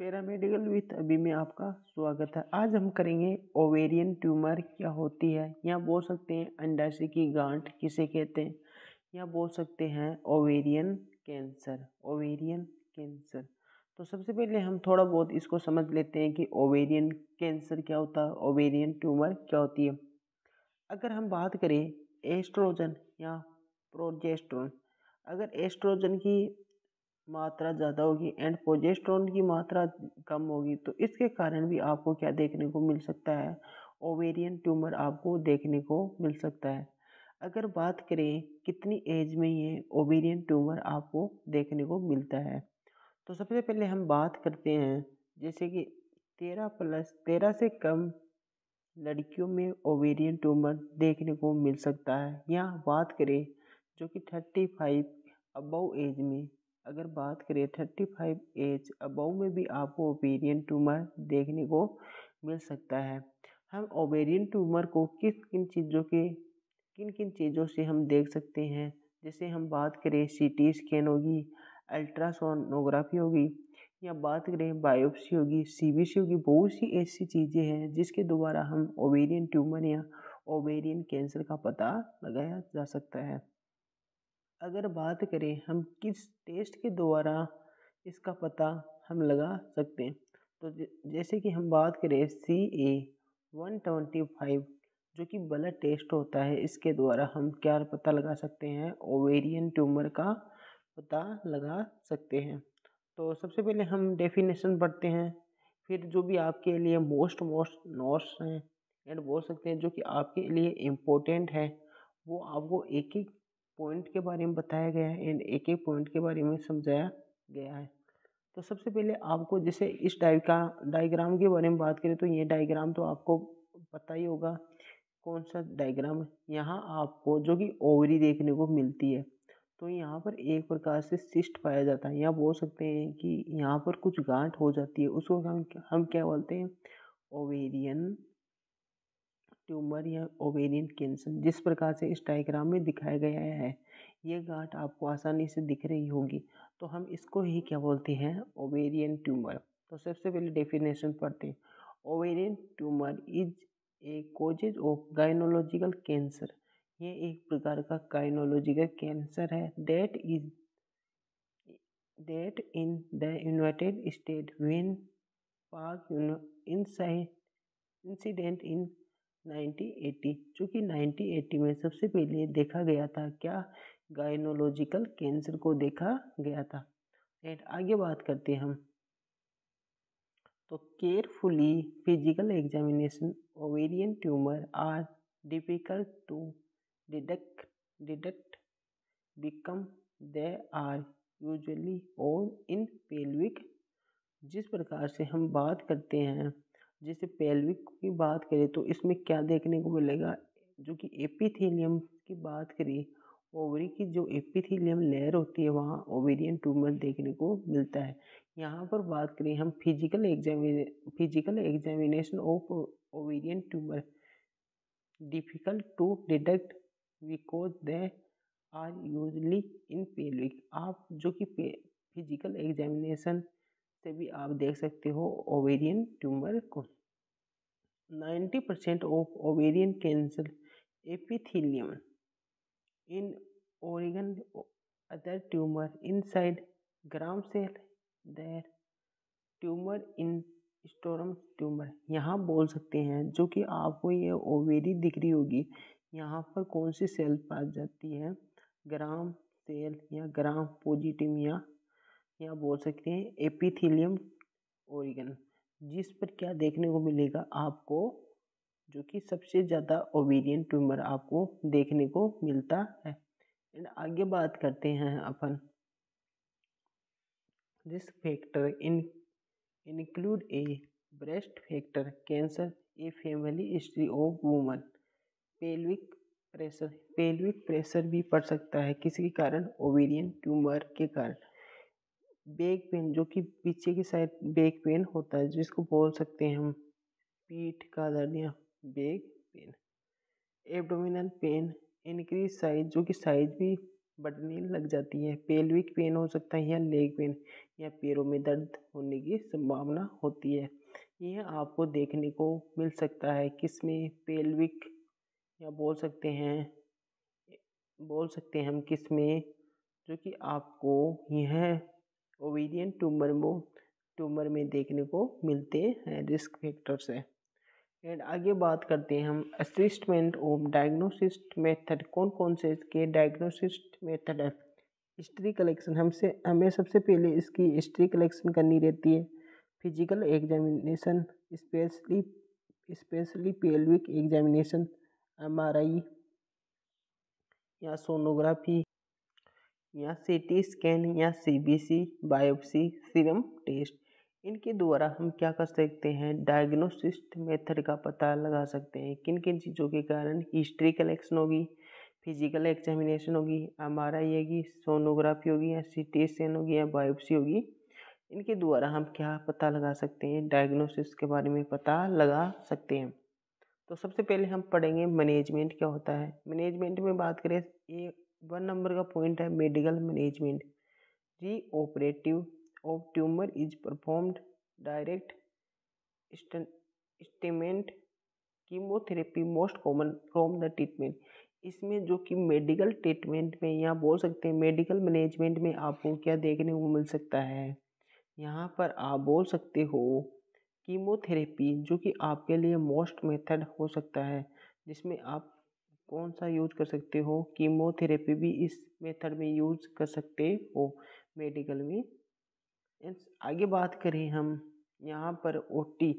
Paramedical with अभी में आपका स्वागत है। आज हम करेंगे ओवेरियन ट्यूमर क्या होती है, या बोल सकते हैं अंडाशय की गांठ किसे कहते हैं, या बोल सकते हैं ओवेरियन कैंसर। ओवेरियन कैंसर, तो सबसे पहले हम थोड़ा बहुत इसको समझ लेते हैं कि ओवेरियन कैंसर क्या होता है, ओवेरियन ट्यूमर क्या होती है। अगर हम बात करें एस्ट्रोजन या प्रोजेस्टेरोन, अगर एस्ट्रोजन की मात्रा ज़्यादा होगी एंड प्रोजेस्टेरोन की मात्रा कम होगी तो इसके कारण भी आपको क्या देखने को मिल सकता है, ओवेरियन ट्यूमर आपको देखने को मिल सकता है। अगर बात करें कितनी एज में ये ओवेरियन ट्यूमर आपको देखने को मिलता है, तो सबसे पहले हम बात करते हैं जैसे कि 13 से कम लड़कियों में ओवेरियन ट्यूमर देखने को मिल सकता है। या बात करें जो कि 35 अबव एज में, अगर बात करें 35 एज अबव में भी आपको ओवेरियन ट्यूमर देखने को मिल सकता है। हम ओवेरियन ट्यूमर को किन किन चीज़ों से हम देख सकते हैं, जैसे हम बात करें सीटी स्कैन होगी, अल्ट्रासोनोग्राफी होगी, या बात करें बायोप्सी होगी, सीबीसी होगी। बहुत सी ऐसी चीज़ें हैं जिसके द्वारा हम ओवेरियन ट्यूमर या ओवेरियन कैंसर का पता लगाया जा सकता है। अगर बात करें हम किस टेस्ट के द्वारा इसका पता हम लगा सकते हैं, तो जैसे कि हम बात करें CA-125 जो कि ब्लड टेस्ट होता है, इसके द्वारा हम क्या पता लगा सकते हैं, ओवेरियन ट्यूमर का पता लगा सकते हैं। तो सबसे पहले हम डेफिनेशन पढ़ते हैं, फिर जो भी आपके लिए मोस्ट नोट्स हैं एंड बोल सकते हैं जो कि आपके लिए इम्पोर्टेंट है, वो आपको एक एक पॉइंट के बारे में बताया गया है एंड एक एक पॉइंट के बारे में समझाया गया है। तो सबसे पहले आपको जैसे इस डायग्राम के बारे में बात करें तो ये डायग्राम तो आपको पता ही होगा कौन सा डायग्राम है। यहाँ आपको जो कि ओवरी देखने को मिलती है, तो यहाँ पर एक प्रकार से सिस्ट पाया जाता है, या बोल सकते हैं कि यहाँ पर कुछ गांठ हो जाती है, उसको हम क्या बोलते हैं, ओवेरियन ट्यूमर या ओवेरियन कैंसर। जिस प्रकार से इस डायग्राम में दिखाया गया है, ये गांठ आपको आसानी से दिख रही होगी, तो हम इसको ही क्या बोलते हैं, ओवेरियन ट्यूमर। तो सबसे पहले डेफिनेशन पढ़ते हैं। Ovarian tumour is a causes of gynaecological cancer, ये एक प्रकार का गायनोलॉजिकल कैंसर है that in the United States when Park incident in 1980, जो कि 1980 में सबसे पहले देखा गया था, क्या गायनोलॉजिकल कैंसर को देखा गया था। एंड आगे बात करते हैं हम, तो carefully physical examination ovarian tumour are difficult to detect because they are usually और इन पेल्विक। जिस प्रकार से हम बात करते हैं, जैसे पेल्विक की बात करें तो इसमें क्या देखने को मिलेगा, जो कि एपिथेलियम की बात करें, ओवरी की जो एपिथेलियम लेयर होती है वहाँ ओवेरियन ट्यूमर देखने को मिलता है। यहाँ पर बात करें हम physical examination of ovarian tumour difficult to detect because they are usually in pelvic. आप जो कि फिजिकल एग्जामिनेशन से भी आप देख सकते हो ओवेरियन ट्यूमर को। 90% of ovarian cancer epithelium in origin other tumour inside germ cell there tumour in stroma tumour. यहाँ बोल सकते हैं जो कि आपको ये ओवेरी दिख रही होगी, यहाँ पर कौन सी सेल पाई जाती है, ग्राम सेल या ग्राम पॉजिटिव, या बोल सकते हैं एपिथेलियम ओरिगन, जिस पर क्या देखने को मिलेगा आपको, जो कि सबसे ज़्यादा ओवेरियन ट्यूमर आपको देखने को मिलता है। एंड आगे बात करते हैं अपन, risk factor include a breast factor cancer, a family history of woman, pelvic pressure भी पड़ सकता है किसी के कारण, ओवेरियन ट्यूमर के कारण। बैक पेन, जो कि पीछे की साइड बैक पेन होता है, जिसको बोल सकते हैं हम पीठ का दर्द या back pain. Abdominal pain, increase size, जो कि साइज भी बढ़ने लग जाती है। पेल्विक पेन हो सकता है या लेग पेन या पैरों में दर्द होने की संभावना होती है। यह आपको देखने को मिल सकता है किसमें, पेल्विक, या बोल सकते हैं हम किसमें, जो कि आपको यह ओवेरियन ट्यूमर में देखने को मिलते हैं, रिस्क फैक्टर्स है। एंड आगे बात करते हैं हम असिस्टमेंट ऑफ डायग्नोसिस मेथड। कौन कौन से इसके डायग्नोसिस मेथड है। हिस्ट्री कलेक्शन, हमें सबसे पहले इसकी हिस्ट्री कलेक्शन करनी रहती है। Physical examination, specially pelvic examination, MRI या सोनोग्राफी या CT स्कैन या CBC, बायोप्सी, सीरम टेस्ट। इनके द्वारा हम क्या कर सकते हैं, डायग्नोसिस मेथड का पता लगा सकते हैं। किन किन चीज़ों के कारण, हिस्ट्री कलेक्शन होगी, फिजिकल एग्जामिनेशन होगी, MRI होगी, सोनोग्राफी होगी या CT स्कैन होगी या बायोप्सी होगी। इनके द्वारा हम क्या पता लगा सकते हैं, डायग्नोसिस के बारे में पता लगा सकते हैं। तो सबसे पहले हम पढ़ेंगे मैनेजमेंट क्या होता है। मैनेजमेंट में बात करें, ये 1 नंबर का पॉइंट है मेडिकल मैनेजमेंट। री operative of tumour is performed, direct statement, chemotherapy most common from the treatment. इसमें जो कि मेडिकल ट्रीटमेंट में या बोल सकते हैं मेडिकल मैनेजमेंट में आपको क्या देखने को मिल सकता है, यहाँ पर आप बोल सकते हो कीमोथेरेपी, जो कि आपके लिए मोस्ट मेथड हो सकता है, जिसमें आप कौन सा यूज कर सकते हो, कीमोथेरेपी भी इस मेथड में यूज कर सकते हो मेडिकल में। आगे बात करें हम यहाँ पर ओटी,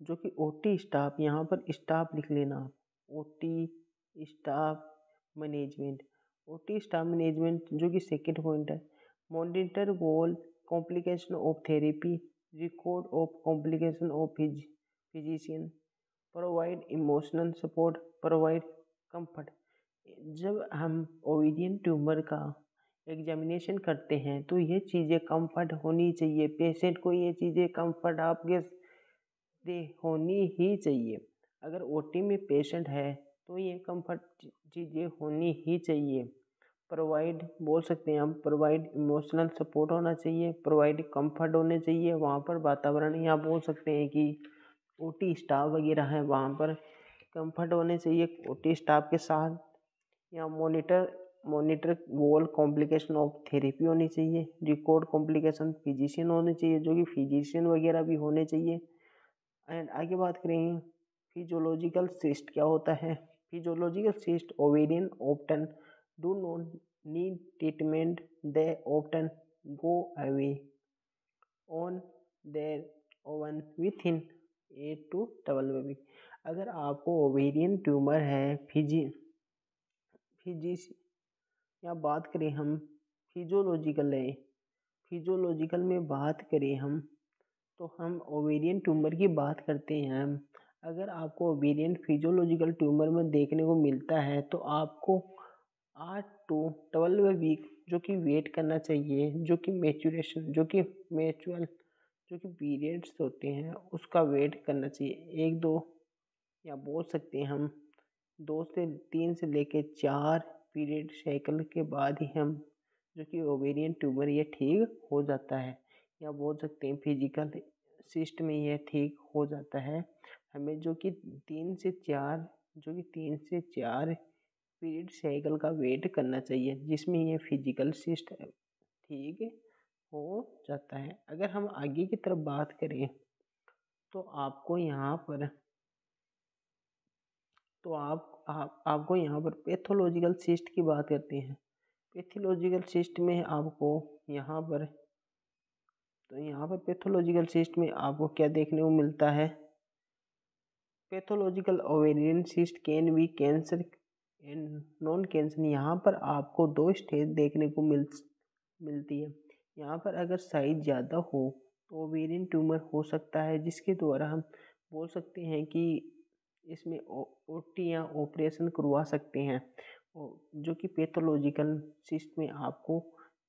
जो कि ओटी स्टाफ, यहाँ पर स्टाफ लिख लेना, OT staff management. OT staff management जो कि सेकेंड पॉइंट है, monitor wall complication of therapy, record of complication of physician, provide emotional support, provide comfort. जब हम ओवेरियन ट्यूमर का एग्जामिनेशन करते हैं तो ये चीज़ें कंफर्ट होनी चाहिए, पेशेंट को ये चीज़ें कंफर्ट आपके दे होनी ही चाहिए। अगर ओटी में पेशेंट है तो ये कंफर्ट चीज़ें होनी ही चाहिए। प्रोवाइड बोल सकते हैं हम, प्रोवाइड इमोशनल सपोर्ट होना चाहिए, प्रोवाइड कंफर्ट होने चाहिए वहाँ पर वातावरण, या बोल सकते हैं कि ओटी स्टाफ वगैरह है वहाँ पर कंफर्ट होने चाहिए ओटी स्टाफ के साथ। या monitor wall complication of therapy होनी चाहिए, रिकॉर्ड कॉम्प्लिकेशन फिजिशियन होने चाहिए, जो कि फिजिशियन वगैरह भी होने चाहिए। एंड आगे बात करेंगे फिजियोलॉजिकल सिस्ट क्या होता है। Physiological cyst ovarian often do not need treatment, they often go away on their own within 8 to 12 week. अगर आपको ओवेरियन ट्यूमर है, फिजिस या बात करें हम फिजियोलॉजिकल में बात करें हम, तो हम ओवेरियन ट्यूमर की बात करते हैं। अगर आपको ओवेरियन फिजियोलॉजिकल ट्यूमर में देखने को मिलता है तो आपको 8 to 12 वीक जो कि वेट करना चाहिए, जो कि मैचुअल जो कि पीरियड्स होते हैं उसका वेट करना चाहिए। 1-2 या बोल सकते हैं हम 2 से 3 से लेके 4 पीरियड साइकिल के बाद ही हम जो कि ओवेरियन ट्यूमर ये ठीक हो जाता है, या बोल सकते हैं फिजिकल सिस्ट में यह ठीक हो जाता है। हमें जो कि 3 से 4 पीरियड साइकिल का वेट करना चाहिए, जिसमें यह फिजिकल सिस्ट ठीक हो जाता है। अगर हम आगे की तरफ बात करें तो आपको यहाँ पर आपको यहाँ पर पैथोलॉजिकल सिस्ट की बात करते हैं। पैथोलॉजिकल सिस्ट में आपको यहाँ पर पैथोलॉजिकल सिस्ट में आपको क्या देखने को मिलता है, pathological ovarian cyst can be cancer and non cancer. यहाँ पर आपको 2 स्टेज देखने को मिलती है। यहाँ पर अगर साइज ज़्यादा हो तो ओवेरियन ट्यूमर हो सकता है, जिसके द्वारा हम बोल सकते हैं कि इसमें ओटी या ऑपरेशन करवा सकते हैं। जो कि पैथोलॉजिकल सिस्ट में आपको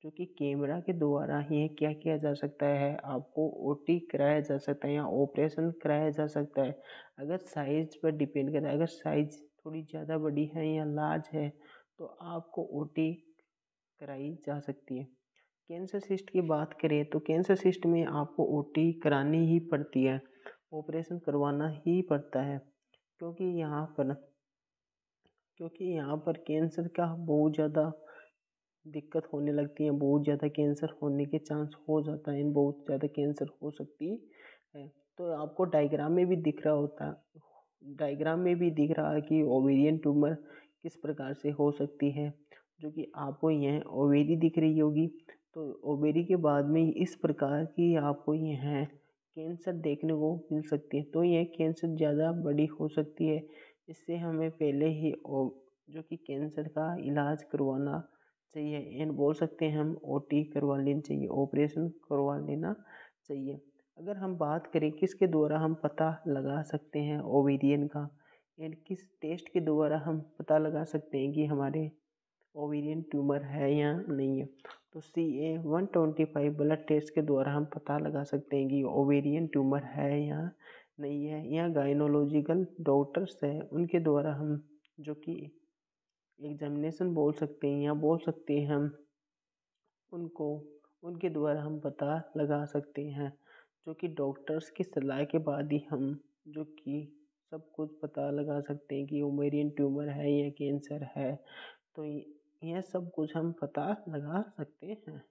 जो कि कैमरा के द्वारा ही क्या किया जा सकता है, आपको ओटी कराया जा सकता है या ऑपरेशन कराया जा सकता है। अगर साइज पर डिपेंड करता है, अगर साइज थोड़ी ज़्यादा बड़ी है या लार्ज है तो आपको ओटी कराई जा सकती है। कैंसर सिस्ट की बात करें तो कैंसर सिस्ट में आपको ओटी करानी ही पड़ती है, ऑपरेशन करवाना ही पड़ता है, क्योंकि यहाँ पर कैंसर का बहुत ज़्यादा दिक्कत होने लगती है, बहुत ज़्यादा कैंसर होने के चांस हो जाता है, बहुत ज़्यादा कैंसर हो सकती है। तो आपको डायग्राम में भी दिख रहा होता है, डायग्राम में भी दिख रहा है कि ओवेरियन ट्यूमर किस प्रकार से हो सकती है, जो कि आपको यह ओवेरी दिख रही होगी। तो ओवेरी के बाद में इस प्रकार की आपको यह कैंसर देखने को मिल सकती है। तो यह कैंसर ज़्यादा बड़ी हो सकती है, इससे हमें पहले ही जो कि कैंसर का इलाज करवाना चाहिए एंड बोल सकते हैं हम ओटी करवा लेनी चाहिए, ऑपरेशन करवा लेना चाहिए। अगर हम बात करें किसके द्वारा हम पता लगा सकते हैं ओवेरियन का एंड किस टेस्ट के द्वारा हम पता लगा सकते हैं कि हमारे ओवेरियन ट्यूमर है या नहीं है, तो CA-125 ब्लड टेस्ट के द्वारा हम पता लगा सकते हैं कि ओवेरियन ट्यूमर है या नहीं है, या गायनोलॉजिकल डॉक्टर्स है उनके द्वारा हम जो कि एग्जामिनेशन बोल सकते हैं या बोल सकते हैं हम उनको उनके द्वारा हम पता लगा सकते हैं, जो कि डॉक्टर्स की सलाह के बाद ही हम जो कि सब कुछ पता लगा सकते हैं कि ओवेरियन ट्यूमर है या कैंसर है। तो यह सब कुछ हम पता लगा सकते हैं।